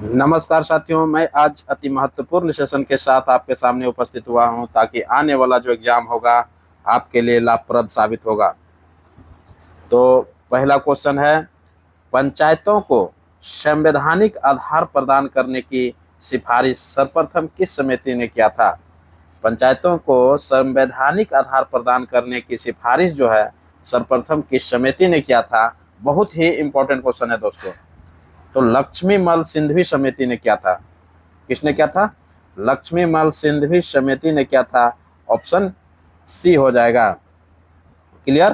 नमस्कार साथियों, मैं आज अति महत्वपूर्ण सेशन के साथ आपके सामने उपस्थित हुआ हूं ताकि आने वाला जो एग्जाम होगा आपके लिए लाभप्रद साबित होगा। तो पहला क्वेश्चन है, पंचायतों को संवैधानिक आधार प्रदान करने की सिफारिश सर्वप्रथम किस समिति ने किया था? पंचायतों को संवैधानिक आधार प्रदान करने की सिफारिश जो है सर्वप्रथम किस समिति ने किया था? बहुत ही इंपॉर्टेंट क्वेश्चन है दोस्तों। तो लक्ष्मीमल सिंघवी समिति ने क्या था? किसने क्या था? लक्ष्मीमल सिंघवी समिति ने क्या था? ऑप्शन सी हो जाएगा। क्लियर?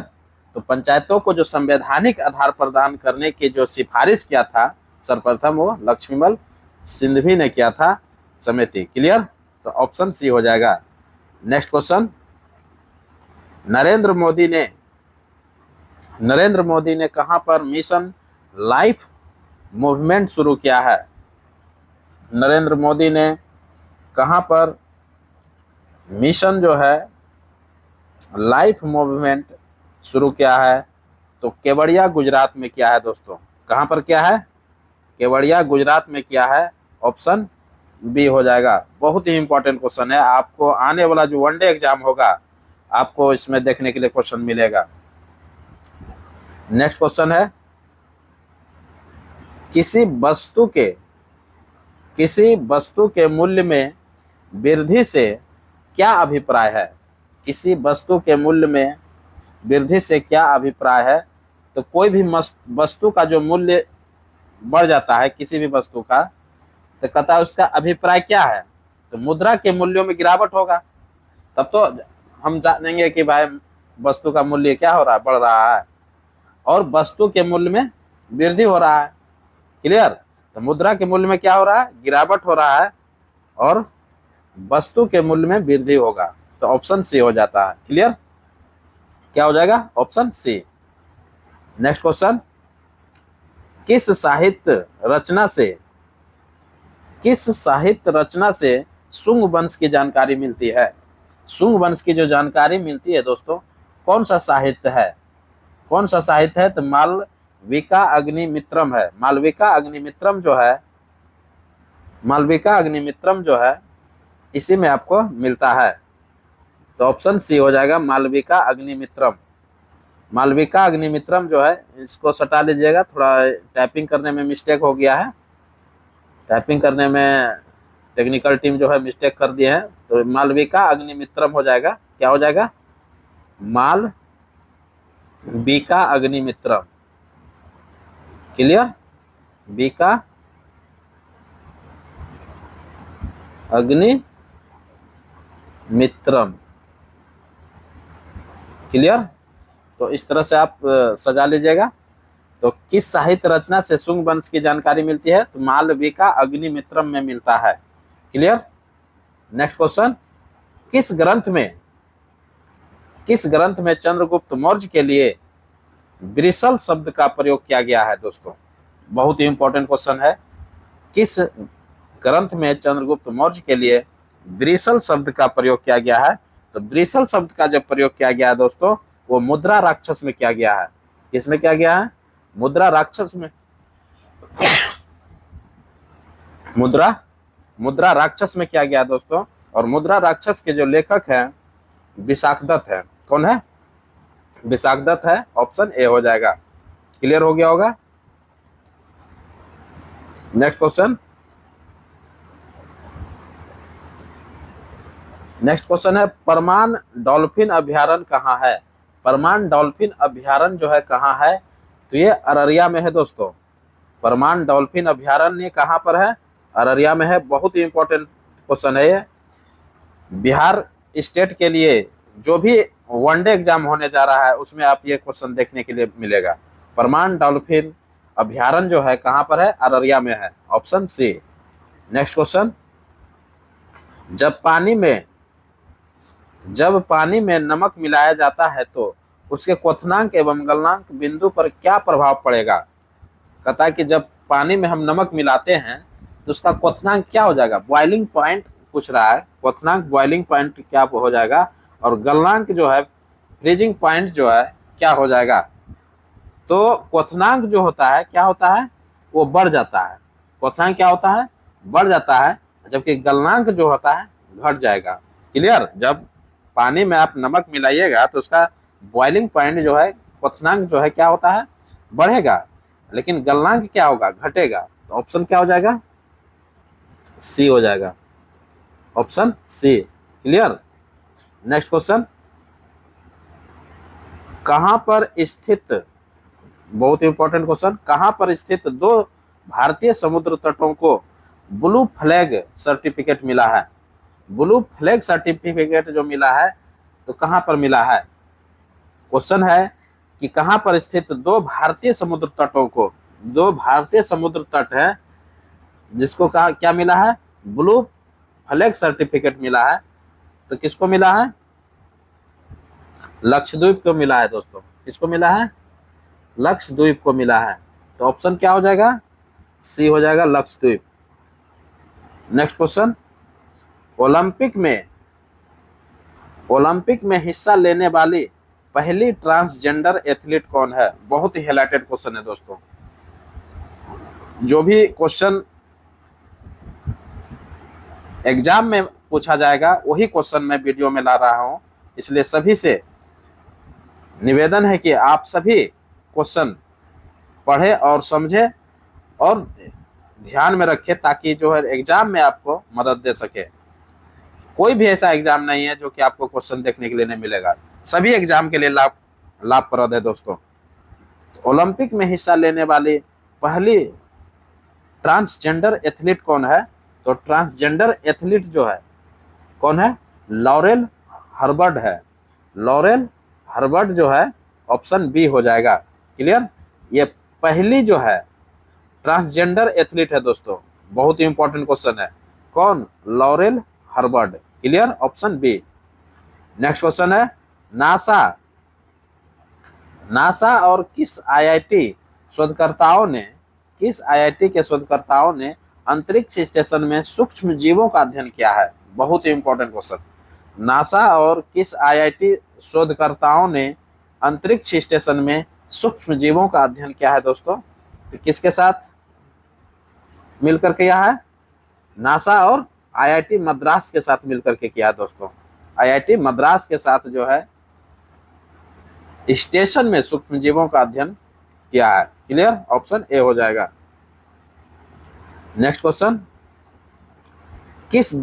तो पंचायतों को जो संवैधानिक आधार प्रदान करने की जो सिफारिश किया था सर्वप्रथम वो लक्ष्मीमल सिंघवी ने किया था समिति। क्लियर? तो ऑप्शन सी हो जाएगा। नेक्स्ट क्वेश्चन, नरेंद्र मोदी ने कहां पर मिशन लाइफ मूवमेंट शुरू किया है? नरेंद्र मोदी ने कहां पर मिशन जो है लाइफ मूवमेंट शुरू किया है? तो केवड़िया गुजरात में किया है दोस्तों। कहां पर किया है? केवड़िया गुजरात में किया है। ऑप्शन बी हो जाएगा। बहुत ही इंपॉर्टेंट क्वेश्चन है, आपको आने वाला जो वनडे एग्जाम होगा आपको इसमें देखने के लिए क्वेश्चन मिलेगा। नेक्स्ट क्वेश्चन है, किसी वस्तु के मूल्य में वृद्धि से क्या अभिप्राय है? किसी वस्तु के मूल्य में वृद्धि से क्या अभिप्राय है? तो कोई भी वस्तु का जो मूल्य बढ़ जाता है किसी भी वस्तु का, तो कहता है उसका अभिप्राय क्या है? तो मुद्रा के मूल्यों में गिरावट होगा, तब तो हम जानेंगे कि भाई वस्तु का मूल्य क्या हो रहा है, बढ़ रहा है, और वस्तु के मूल्य में वृद्धि हो रहा है। क्लियर? तो मुद्रा के मूल्य में क्या हो रहा है? गिरावट हो रहा है, और वस्तु के मूल्य में वृद्धि होगा। तो ऑप्शन सी हो जाता है। क्लियर? क्या हो जाएगा? Option C. नेक्स्ट क्वेश्चन, किस साहित्य रचना से शुंग वंश की जानकारी मिलती है? शुंग वंश की जो जानकारी मिलती है दोस्तों, कौन सा साहित्य है? कौन सा साहित्य है? तो मालविका अग्निमित्रम है। मालविका अग्निमित्रम जो है इसी में आपको मिलता है। तो ऑप्शन सी हो जाएगा, मालविका अग्निमित्रम। मालविका अग्निमित्रम जो है, इसको सटा लीजिएगा, थोड़ा टाइपिंग करने में मिस्टेक हो गया है। टाइपिंग करने में टेक्निकल टीम जो है मिस्टेक कर दिए हैं, तो मालविका अग्निमित्रम हो जाएगा। क्या हो जाएगा? मालविका अग्निमित्रम। क्लियर? विका अग्निमित्रम। क्लियर? तो इस तरह से आप सजा लीजिएगा। तो किस साहित्य रचना से शुंग वंश की जानकारी मिलती है? तो मालविका अग्निमित्रम में मिलता है। क्लियर? नेक्स्ट क्वेश्चन, किस ग्रंथ में चंद्रगुप्त मौर्य के लिए ब्रिसल शब्द का प्रयोग किया गया है दोस्तों? बहुत ही इंपॉर्टेंट क्वेश्चन है। किस ग्रंथ में चंद्रगुप्त मौर्य के लिए ब्रिसल शब्द का प्रयोग किया गया है? तो ब्रिसल शब्द का जब प्रयोग किया गया है दोस्तों, वो मुद्रा राक्षस में किया गया है। किसमें किया गया है? मुद्रा राक्षस में। मुद्रा राक्षस में किया गया दोस्तों। और मुद्रा राक्षस के जो लेखक हैं विशाखदत्त है। कौन है? विशाखदत्त है। ऑप्शन ए हो जाएगा। क्लियर हो गया होगा। नेक्स्ट क्वेश्चन है, परमान डॉल्फिन अभ्यारण्य कहाँ है? परमान डॉल्फिन अभ्यारण्य जो है कहाँ है? तो ये अररिया में है दोस्तों। परमान डॉल्फिन अभ्यारण्य कहाँ पर है? अररिया में है। बहुत ही इंपॉर्टेंट क्वेश्चन है ये। बिहार स्टेट के लिए जो भी वनडे एग्जाम होने जा रहा है उसमें आप ये क्वेश्चन देखने के लिए मिलेगा। परमान डॉल्फिन अभ्यारण्य जो है कहाँ पर है? अररिया में है। Option C. नेक्स्ट क्वेश्चन, जब पानी में नमक मिलाया जाता है तो उसके क्वथनांक एवं गलनांक बिंदु पर क्या प्रभाव पड़ेगा? कहता है कि जब पानी में हम नमक मिलाते हैं तो उसका क्वथनांक क्या हो जाएगा? बॉइलिंग पॉइंट पूछ रहा है। क्वथनांक बॉइलिंग पॉइंट क्या हो जाएगा? और गलनांक जो है फ्रीजिंग पॉइंट जो है क्या हो जाएगा? तो क्वथनांक जो होता है क्या होता है? वो बढ़ जाता है। क्वथनांक क्या होता है, बढ़ जाता है, जबकि गलनांक जो होता है घट जाएगा। क्लियर। जब पानी में आप नमक मिलाइएगा तो उसका बॉइलिंग पॉइंट जो है, क्वथनांक जो है क्या होता है, बढ़ेगा, लेकिन गलनांक क्या होगा, घटेगा। तो ऑप्शन क्या हो जाएगा, सी हो जाएगा, option C. Clear. Next question, कहां पर स्थित, बहुत इंपॉर्टेंट क्वेश्चन, कहां पर स्थित दो भारतीय समुद्र तटों को ब्लू फ्लैग सर्टिफिकेट मिला है। ब्लू फ्लैग सर्टिफिकेट जो मिला है तो कहां पर मिला है। क्वेश्चन है कि कहां पर स्थित दो भारतीय समुद्र तटों को, दो भारतीय समुद्र तट है जिसको कहा क्या मिला है, ब्लू फ्लैग सर्टिफिकेट मिला है। तो किसको मिला है, लक्षद्वीप को मिला है दोस्तों। किसको मिला है, लक्षद्वीप को मिला है। तो ऑप्शन क्या हो जाएगा, सी हो जाएगा, लक्षद्वीप। नेक्स्ट क्वेश्चन, ओलंपिक में हिस्सा लेने वाली पहली ट्रांसजेंडर एथलीट कौन है। बहुत ही हाईलाइटेड क्वेश्चन है दोस्तों। जो भी क्वेश्चन एग्जाम में पूछा जाएगा वही क्वेश्चन मैं वीडियो में ला रहा हूं, इसलिए सभी से निवेदन है कि आप सभी क्वेश्चन पढ़े और समझे और ध्यान में रखें, ताकि जो है एग्जाम में आपको मदद दे सके। कोई भी ऐसा एग्जाम नहीं है जो कि आपको क्वेश्चन देखने के लिए नहीं मिलेगा, सभी एग्जाम के लिए लाभप्रद है दोस्तों। ओलंपिक में हिस्सा लेने वाली पहली ट्रांसजेंडर एथलीट कौन है। तो ट्रांसजेंडर एथलीट जो है कौन है, लॉरेल हर्बर्ड है। लॉरेल हर्बर्ड जो है ऑप्शन बी हो जाएगा। क्लियर। ये पहली जो है ट्रांसजेंडर एथलीट है दोस्तों, बहुत ही इंपॉर्टेंट क्वेश्चन है। कौन, Laurel Hubbard. Clear, option B. Next question है, नासा और किस आईआईटी के शोधकर्ताओं ने अंतरिक्ष स्टेशन में सूक्ष्म जीवों का अध्ययन किया है। बहुत ही इंपॉर्टेंट क्वेश्चन। नासा और किस आईआईटी शोधकर्ताओं ने अंतरिक्ष स्टेशन में सूक्ष्म जीवों का अध्ययन किया है दोस्तों। तो किसके साथ मिलकर किया है, नासा और आईआईटी मद्रास के साथ मिलकर के किया है दोस्तों। आईआईटी मद्रास के साथ जो है स्टेशन में सूक्ष्म जीवों का अध्ययन किया है। क्लियर, ऑप्शन ए हो जाएगा। नेक्स्ट क्वेश्चन, किस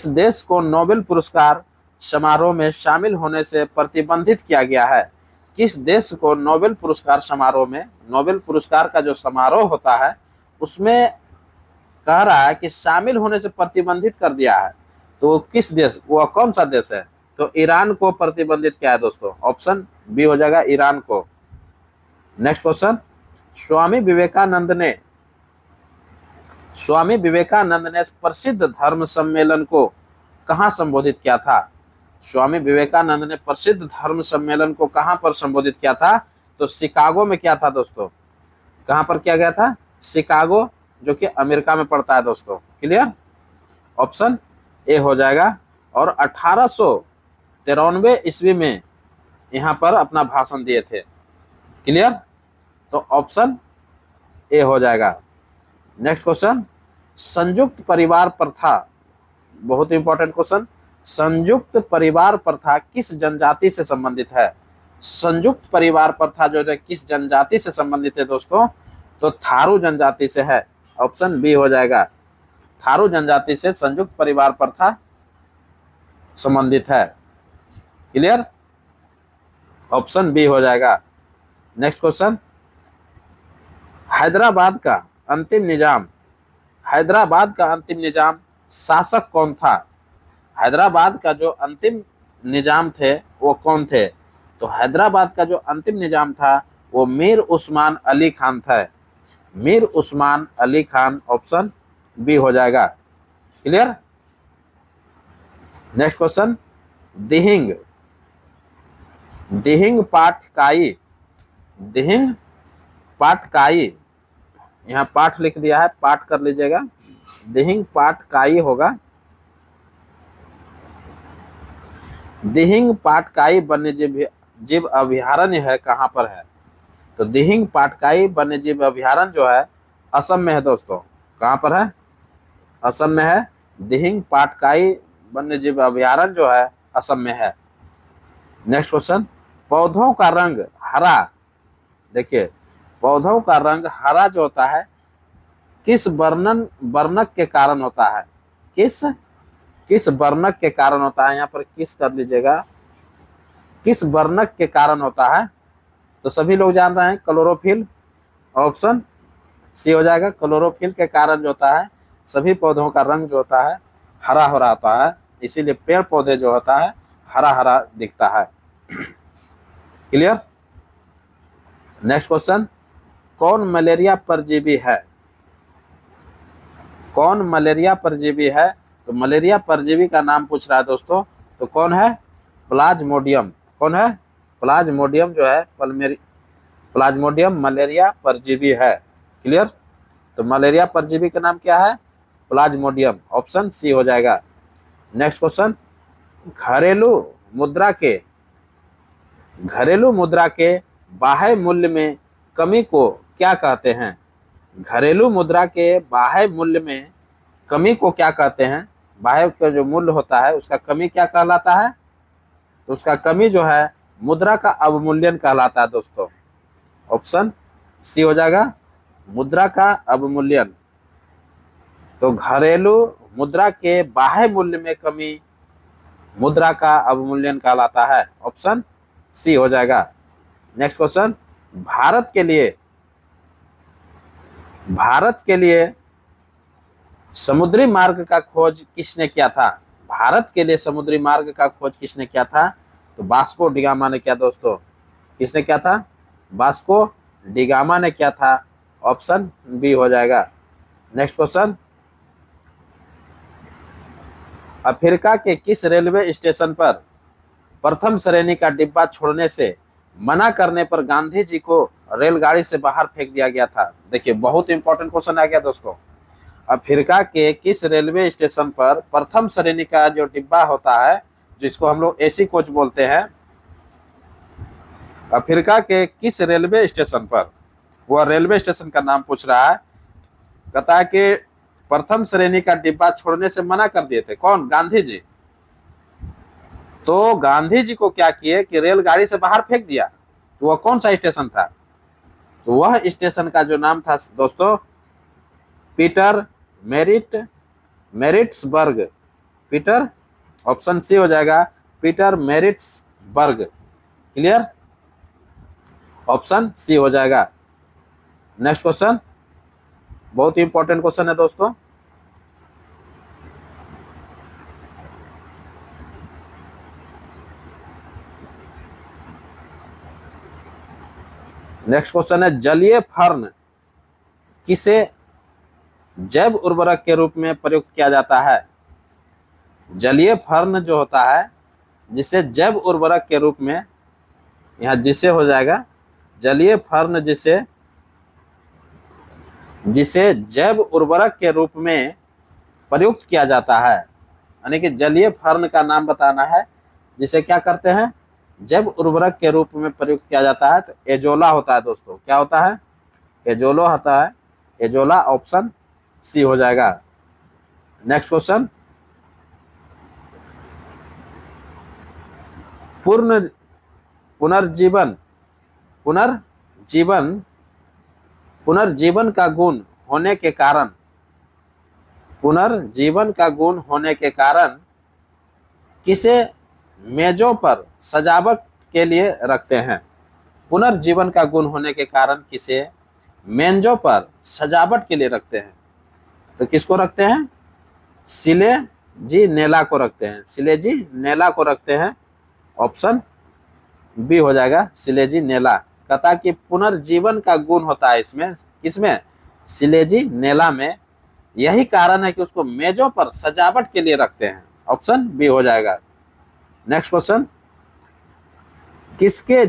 देश को नोबेल पुरस्कार समारोह में शामिल होने से प्रतिबंधित किया गया है। किस देश को नोबेल पुरस्कार समारोह में, नोबेल पुरस्कार का जो समारोह होता है उसमें कह रहा है कि शामिल होने से प्रतिबंधित कर दिया है। तो किस देश, वह कौन सा देश है। तो ईरान को प्रतिबंधित किया है दोस्तों, ऑप्शन बी हो जाएगा, ईरान को। नेक्स्ट क्वेश्चन, स्वामी विवेकानंद ने प्रसिद्ध धर्म सम्मेलन को कहां संबोधित किया था। स्वामी विवेकानंद ने प्रसिद्ध धर्म सम्मेलन को कहां पर संबोधित किया था। तो शिकागो में किया था दोस्तों। कहां पर किया गया था, शिकागो, जो कि अमेरिका में पड़ता है दोस्तों। क्लियर, ऑप्शन ए हो जाएगा। और 1893 ईस्वी में यहां पर अपना भाषण दिए थे। क्लियर, तो ऑप्शन ए हो जाएगा। नेक्स्ट क्वेश्चन, संयुक्त परिवार प्रथा, बहुत इंपॉर्टेंट क्वेश्चन। संयुक्त परिवार प्रथा किस जनजाति से संबंधित है। संयुक्त परिवार प्रथा जो है किस जनजाति से संबंधित है दोस्तों। तो थारू जनजाति से है, ऑप्शन बी हो जाएगा। थारू जनजाति से संयुक्त परिवार प्रथा संबंधित है। क्लियर, ऑप्शन बी हो जाएगा। नेक्स्ट क्वेश्चन, हैदराबाद का अंतिम निजाम शासक कौन था। हैदराबाद का जो अंतिम निजाम थे वो कौन थे। तो हैदराबाद का जो अंतिम निजाम था वो मीर उस्मान अली खान था। मीर उस्मान अली खान, ऑप्शन बी हो जाएगा। Clear. Next question, Dihing Patkai, यहाँ पाठ लिख दिया है, पाठ कर लीजिएगा। दिहिंग पाटकाई होगा। दिहिंग पाटकाई वन्यजीव अभयारण्य है, कहाँ पर है। तो दिहिंग पाटकाई वन्यजीव अभयारण्य जो है असम में है दोस्तों। कहाँ पर है? असम में है। दिहिंग पाटकाई वन्य जीव अभयारण्य जो है असम में है। नेक्स्ट क्वेश्चन, पौधों का रंग हरा, देखिए पौधों का रंग हरा जो होता है किस वर्णक के कारण होता है? किस वर्णक के कारण होता है? यहाँ पर किस कर लीजिएगा, किस वर्णक के कारण होता है? तो सभी लोग जान रहे हैं क्लोरोफिल, ऑप्शन सी हो जाएगा। क्लोरोफिल के कारण जो होता है सभी पौधों का रंग जो होता है हरा हरा होता है, इसीलिए पेड़ पौधे जो होता है हरा हरा दिखता है। क्लियर? नेक्स्ट क्वेश्चन, कौन मलेरिया परजीवी है? कौन मलेरिया परजीवी है? तो मलेरिया परजीवी का नाम पूछ रहा है दोस्तों, तो कौन है? प्लाज्मोडियम। कौन है? प्लाज्मोडियम जो है प्लाज्मोडियम मलेरिया परजीवी है। क्लियर? तो मलेरिया परजीवी का नाम क्या है? प्लाज्मोडियम, ऑप्शन सी हो जाएगा। नेक्स्ट क्वेश्चन, घरेलू मुद्रा के बाह्य मूल्य में कमी को क्या कहते हैं? घरेलू मुद्रा के बाह्य मूल्य में कमी को क्या कहते हैं? बाह्य का जो मूल्य होता है उसका कमी क्या कहलाता है? तो उसका कमी जो है मुद्रा का अवमूल्यन कहलाता है दोस्तों, ऑप्शन सी हो जाएगा, मुद्रा का अवमूल्यन। तो घरेलू मुद्रा के बाह्य मूल्य में कमी मुद्रा का अवमूल्यन कहलाता है, ऑप्शन सी हो जाएगा। नेक्स्ट क्वेश्चन, भारत के लिए समुद्री मार्ग का खोज किसने किया था? भारत के लिए समुद्री मार्ग का खोज किसने किया था? तो वास्को डी गामा ने किया दोस्तों। किसने किया था? वास्को डी गामा ने किया था, ऑप्शन बी हो जाएगा। नेक्स्ट क्वेश्चन, अफ्रीका के किस रेलवे स्टेशन पर प्रथम श्रेणी का डिब्बा छोड़ने से मना करने पर गांधी जी को रेलगाड़ी से बाहर फेंक दिया गया था? देखिए बहुत इंपॉर्टेंट क्वेश्चन आ गया दोस्तों। अफ्रीका के किस रेलवे स्टेशन पर प्रथम श्रेणी का जो डिब्बा होता है जिसको हम लोग एसी कोच बोलते हैं, अफ्रीका के किस रेलवे स्टेशन पर, वह रेलवे स्टेशन का नाम पूछ रहा है। कहता है कि प्रथम श्रेणी का डिब्बा छोड़ने से मना कर दिए थे, कौन? गांधी जी। तो गांधी जी को क्या किए कि रेलगाड़ी से बाहर फेंक दिया। तो वह कौन सा स्टेशन था? तो वह स्टेशन का जो नाम था दोस्तों Peter Maritzburg. Peter, option C हो जाएगा, पीटर मेरिट्सबर्ग। क्लियर? ऑप्शन सी हो जाएगा। नेक्स्ट क्वेश्चन, बहुत ही इंपॉर्टेंट क्वेश्चन है दोस्तों। नेक्स्ट क्वेश्चन है, जलीय फर्न किसे जैव उर्वरक के रूप में प्रयुक्त किया जाता है? जलीय फर्न जो होता है जिसे जैव उर्वरक के रूप में, यहाँ जिसे हो जाएगा, जलीय फर्न जिसे जैव उर्वरक के रूप में प्रयुक्त किया जाता है, यानी कि जलीय फर्न का नाम बताना है जिसे क्या करते हैं, जैव उर्वरक के रूप में प्रयुक्त किया जाता है। तो एजोला होता है दोस्तों। क्या होता है? एजोला होता है। एजोला, ऑप्शन सी हो जाएगा। नेक्स्ट क्वेश्चन, पुनर्जीवन का गुण होने के कारण किसे मेजों पर सजावट के लिए रखते हैं? पुनर्जीवन का गुण होने के कारण किसे मेजों पर सजावट के लिए रखते हैं? तो किसको रखते हैं? सिलेजीनेला को रखते हैं। सिलेजीनेला को रखते हैं, ऑप्शन बी हो जाएगा, सिलेजीनेला। कहता कि पुनर्जीवन का गुण होता है इसमें, किसमें? सिलेजीनेला में। यही कारण है कि उसको मेजों पर सजावट के लिए रखते हैं, ऑप्शन बी हो जाएगा। नेक्स्ट क्वेश्चन, किसके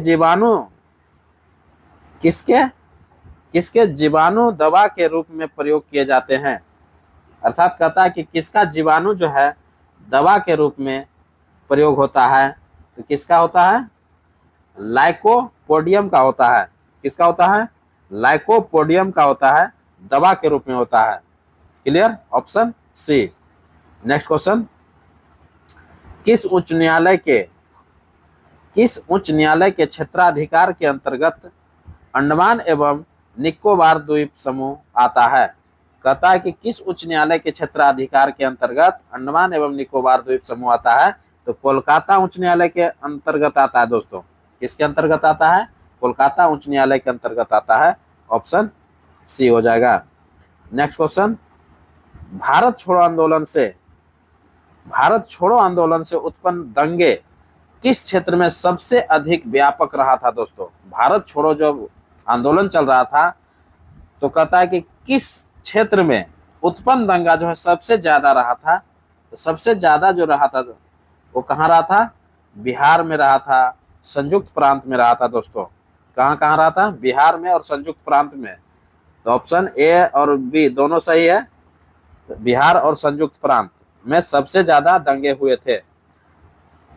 जीवाणु दवा के रूप में प्रयोग किए जाते हैं? अर्थात कहता है कि किसका जीवाणु जो है दवा के रूप में प्रयोग होता है? तो किसका होता है? लाइकोपोडियम का होता है। किसका होता है? लाइकोपोडियम का होता है दवा के रूप में होता है। Clear, option C. Next question, किस उच्च न्यायालय के क्षेत्राधिकार के अंतर्गत अंडमान एवं निकोबार द्वीप समूह आता है? कहता है कि किस उच्च न्यायालय के क्षेत्राधिकार के अंतर्गत अंडमान एवं निकोबार द्वीप समूह आता है? तो कोलकाता उच्च न्यायालय के अंतर्गत आता है दोस्तों। किसके अंतर्गत आता है? कोलकाता उच्च न्यायालय के अंतर्गत आता है। ऑप्शन सी हो जाएगा। नेक्स्ट क्वेश्चन, भारत छोड़ो आंदोलन से उत्पन्न दंगे किस क्षेत्र में सबसे अधिक व्यापक रहा था? दोस्तों, भारत छोड़ो जो आंदोलन चल रहा था, तो कहता है कि किस क्षेत्र में उत्पन्न दंगा जो है सबसे ज्यादा रहा था? तो सबसे ज्यादा जो रहा था वो कहाँ रहा था? बिहार में रहा था, संयुक्त प्रांत में रहा था दोस्तों। कहाँ कहाँ रहा था? बिहार में और संयुक्त प्रांत में। तो ऑप्शन ए और बी दोनों सही है। बिहार और संयुक्त प्रांत में सबसे ज्यादा दंगे हुए थे।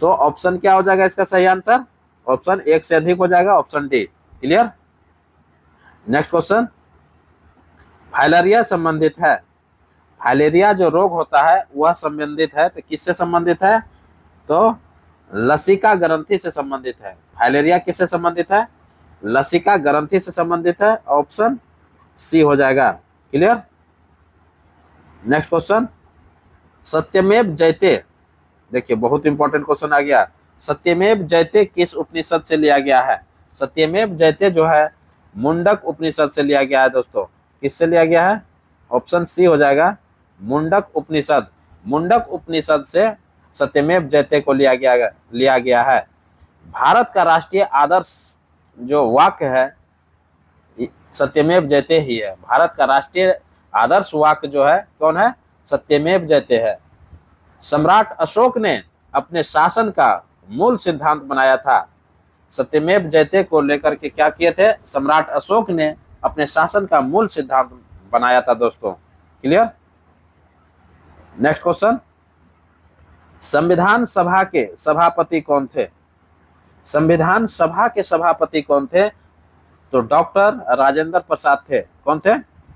तो ऑप्शन क्या हो जाएगा इसका सही आंसर? ऑप्शन एक से अधिक हो जाएगा, option D. Clear. Next question, filaria संबंधित है। फाइलेरिया जो रोग होता है वह संबंधित है, तो किससे संबंधित है? तो लसिका ग्रंथि से संबंधित है। फाइलेरिया किससे संबंधित है? लसिका ग्रंथि से संबंधित है। ऑप्शन सी हो जाएगा। क्लियर। नेक्स्ट क्वेश्चन, सत्यमेव जयते, देखिए बहुत इंपॉर्टेंट क्वेश्चन आ गया। सत्यमेव जयते किस उपनिषद से लिया गया है? सत्यमेव जयते जो है मुंडक उपनिषद से लिया गया है दोस्तों। किससे लिया गया है? ऑप्शन सी हो जाएगा, मुंडक उपनिषद। मुंडक उपनिषद से सत्यमेव जयते को लिया गया है। भारत का राष्ट्रीय आदर्श जो वाक्य है सत्यमेव जयते ही है। भारत का राष्ट्रीय आदर्श वाक्य जो है कौन है? सत्यमेव जयते है। सम्राट अशोक ने अपने शासन का मूल सिद्धांत बनाया था। सत्यमेव जयते को लेकर के क्या किए थे? सम्राट अशोक ने अपने शासन का मूल सिद्धांत बनाया था दोस्तों। क्लियर। नेक्स्ट क्वेश्चन, संविधान सभा के सभापति कौन थे? संविधान सभा के सभापति कौन थे? तो डॉक्टर राजेंद्र प्रसाद थे। कौन थे?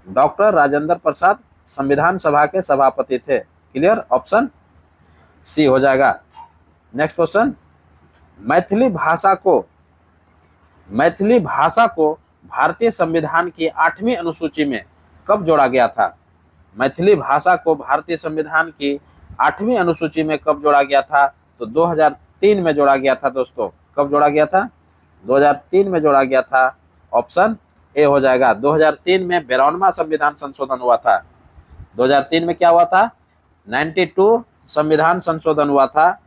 डॉक्टर राजेंद्र प्रसाद संविधान सभा के सभापति थे। क्लियर, ऑप्शन सी हो जाएगा। नेक्स्ट क्वेश्चन, मैथिली भाषा को भारतीय संविधान की 8वीं अनुसूची में कब जोड़ा गया था? मैथिली भाषा को भारतीय संविधान की 8वीं अनुसूची में कब जोड़ा गया था? तो 2003 में जोड़ा गया था दोस्तों। कब जोड़ा गया था? 2003 में जोड़ा गया था। ऑप्शन ए हो जाएगा। 2003 में 52वां संविधान संशोधन हुआ था। 2003 में क्या हुआ था? 92 संविधान संशोधन हुआ था।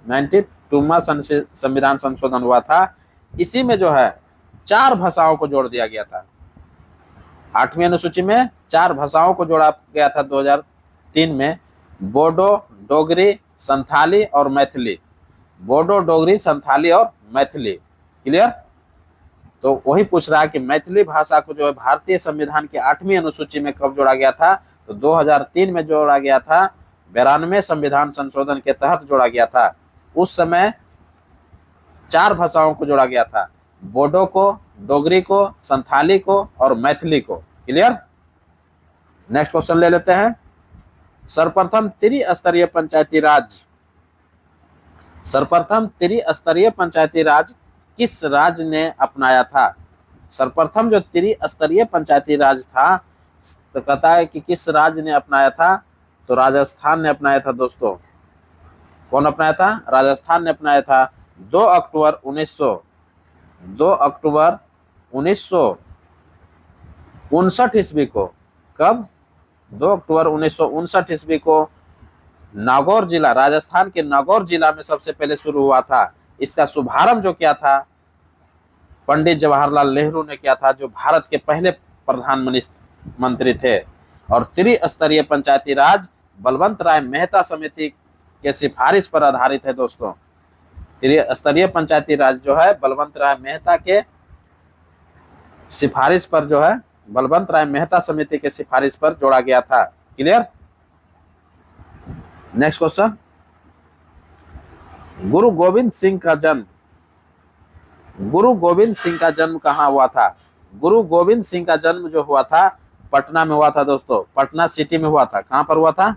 92वां संविधान संशोधन हुआ था। इसी में जो है 4 भाषाओं को जोड़ दिया गया था। 8वीं अनुसूची में 4 भाषाओं को जोड़ा गया था 2003 में। बोडो, डोगरी, संथाली और मैथिली। बोडो, डोगरी, संथाली और मैथिली। क्लियर। तो वही पूछ रहा है कि मैथिली भाषा को जो है भारतीय संविधान की 8वीं अनुसूची में कब जोड़ा गया था? तो 2003 में जोड़ा गया था। 92वें संविधान संशोधन के तहत जोड़ा गया था। उस समय 4 भाषाओं को जोड़ा गया था, बोडो को, डोगरी को, संथाली को और मैथिली को। क्लियर। नेक्स्ट क्वेश्चन ले लेते हैं। सर्वप्रथम त्रिस्तरीय पंचायती राज किस राज्य ने अपनाया था? सर्वप्रथम जो त्रिस्तरीय पंचायती राज था, तो कहता है कि किस राज्य ने अपनाया था? तो राजस्थान ने अपनाया था दोस्तों। कौन अपनाया था? राजस्थान ने अपनाया था। 2 अक्टूबर 1959 ईस्वी को। कब? 2 अक्टूबर 1959 ईस्वी को नागौर जिला, राजस्थान के नागौर जिला में सबसे पहले शुरू हुआ था। इसका शुभारंभ जो किया था पंडित जवाहरलाल नेहरू ने किया था, जो भारत के पहले प्रधानमंत्री थे। और त्रिस्तरीय पंचायती राज बलवंत राय मेहता समिति के सिफारिश पर आधारित है दोस्तों। त्रिस्तरीय पंचायती राज जो है बलवंत राय मेहता के सिफारिश पर जो है बलवंत राय मेहता समिति के सिफारिश पर जोड़ा गया था। क्लियर। नेक्स्ट क्वेश्चन, गुरु गोविंद सिंह का जन्म कहाँ हुआ था? गुरु गोविंद सिंह का जन्म जो हुआ था पटना में हुआ था दोस्तों, पटना सिटी में हुआ था। कहाँ पर हुआ था?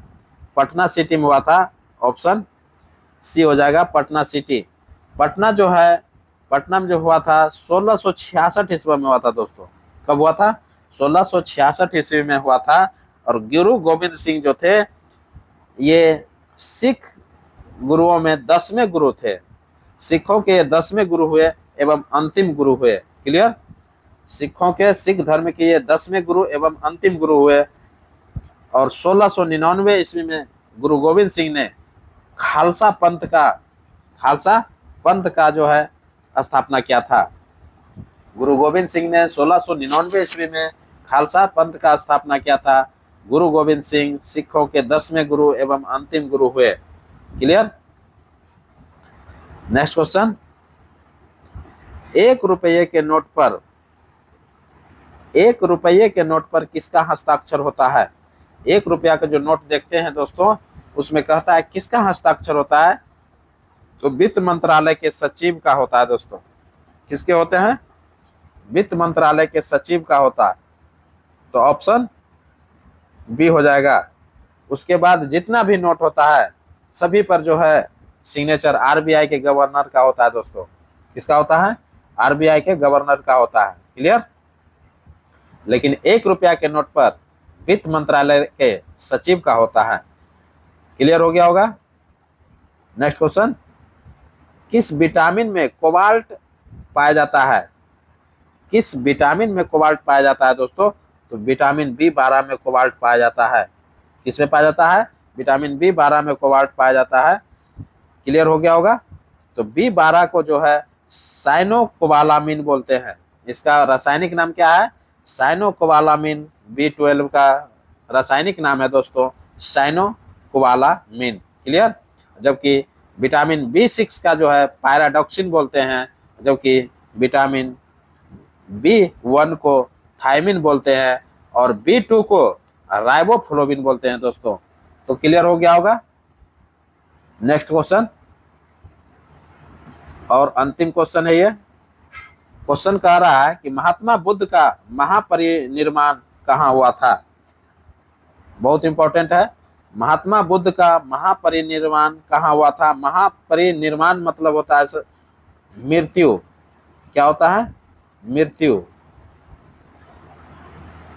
पटना सिटी में हुआ था। ऑप्शन सी हो जाएगा, पटना सिटी। पटना जो है, पटना में जो हुआ था 1666 ईस्वी में हुआ था दोस्तों। कब हुआ था? 1666 ईस्वी में हुआ था। और गुरु गोविंद सिंह जो थे, ये सिख गुरुओं में 10वें गुरु थे। सिखों के 10वें गुरु हुए एवं अंतिम गुरु हुए। क्लियर? सिखों के, सिख धर्म के ये 10वें गुरु एवं अंतिम गुरु हुए। और 1699 ईस्वी में गुरु गोविंद सिंह ने खालसा पंथ का जो है स्थापना किया था। गुरु गोविंद सिंह ने 1699 ईस्वी में खालसा पंथ का स्थापना किया था। गुरु गोविंद सिंह सिखों के 10वें गुरु एवं अंतिम गुरु हुए। क्लियर? नेक्स्ट क्वेश्चन, 1 रुपये के नोट पर, 1 रुपये के नोट पर किसका हस्ताक्षर होता है? 1 रुपया का जो नोट देखते हैं दोस्तों, उसमें कहता है किसका हस्ताक्षर होता है? तो वित्त मंत्रालय के सचिव का होता है दोस्तों। किसके होते हैं? वित्त मंत्रालय के सचिव का होता है। तो ऑप्शन बी हो जाएगा। उसके बाद जितना भी नोट होता है सभी पर जो है सिग्नेचर आरबीआई के गवर्नर का होता है दोस्तों। किसका होता है? आरबीआई के गवर्नर का होता है। क्लियर? लेकिन 1 रुपया के नोट पर वित्त मंत्रालय के सचिव का होता है। क्लियर हो गया होगा? नेक्स्ट क्वेश्चन, किस विटामिन में कोबाल्ट पाया जाता है? किस विटामिन में कोबाल्ट पाया जाता है दोस्तों? तो विटामिन B12 में कोबाल्ट पाया जाता है। किस में पाया जाता है? विटामिन B12 में कोबाल्ट पाया जाता है। क्लियर हो गया होगा? तो B12 को जो है साइनोकोबालामिन बोलते हैं। इसका रासायनिक नाम क्या है? साइनोकोबालामिन। B12 का रासायनिक नाम है दोस्तों साइनोकोबालामिन। क्लियर? जबकि विटामिन B6 का जो है पैराडॉक्सिन बोलते हैं, जबकि विटामिन B1 को थायमिन बोलते हैं और B2 को राइबोफ्लोविन बोलते हैं दोस्तों। तो क्लियर हो गया होगा? नेक्स्ट क्वेश्चन और अंतिम क्वेश्चन है ये। क्वेश्चन कह रहा है कि महात्मा बुद्ध का महापरिनिर्वाण कहाँ हुआ था? बहुत इंपॉर्टेंट है। महात्मा बुद्ध का महापरिनिर्वाण कहाँ हुआ था? महापरिनिर्वाण मतलब होता है मृत्यु। क्या होता है? मृत्यु।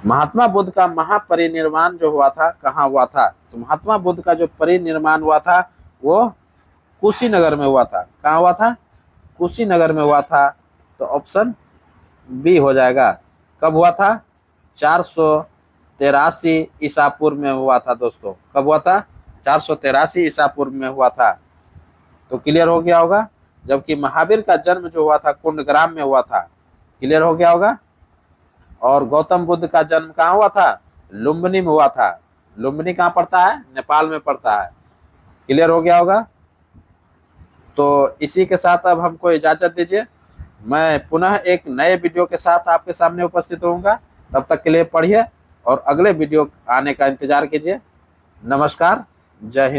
महात्मा बुद्ध का महापरिनिर्वाण जो हुआ था कहाँ हुआ था? तो महात्मा बुद्ध का जो परिनिर्वाण हुआ था वो कुशीनगर में हुआ था। कहाँ हुआ था? कुशीनगर में हुआ था। तो ऑप्शन बी हो जाएगा। कब हुआ था? 483 ईसा पूर्व में हुआ था दोस्तों। कब हुआ था? 483 ईसा पूर्व में हुआ था। तो क्लियर हो गया होगा? जबकि महावीर का जन्म जो हुआ था कुंडग्राम में हुआ था। क्लियर हो गया होगा? और गौतम बुद्ध का जन्म कहाँ हुआ था? लुम्बिनी में हुआ था। लुम्बिनी कहाँ पड़ता है? नेपाल में पड़ता है। क्लियर हो गया होगा? तो इसी के साथ अब हमको इजाजत दीजिए। मैं पुनः एक नए वीडियो के साथ आपके सामने उपस्थित रहूंगा। तब तक के लिए पढ़िए और अगले वीडियो आने का इंतजार कीजिए। नमस्कार, जय हिंद।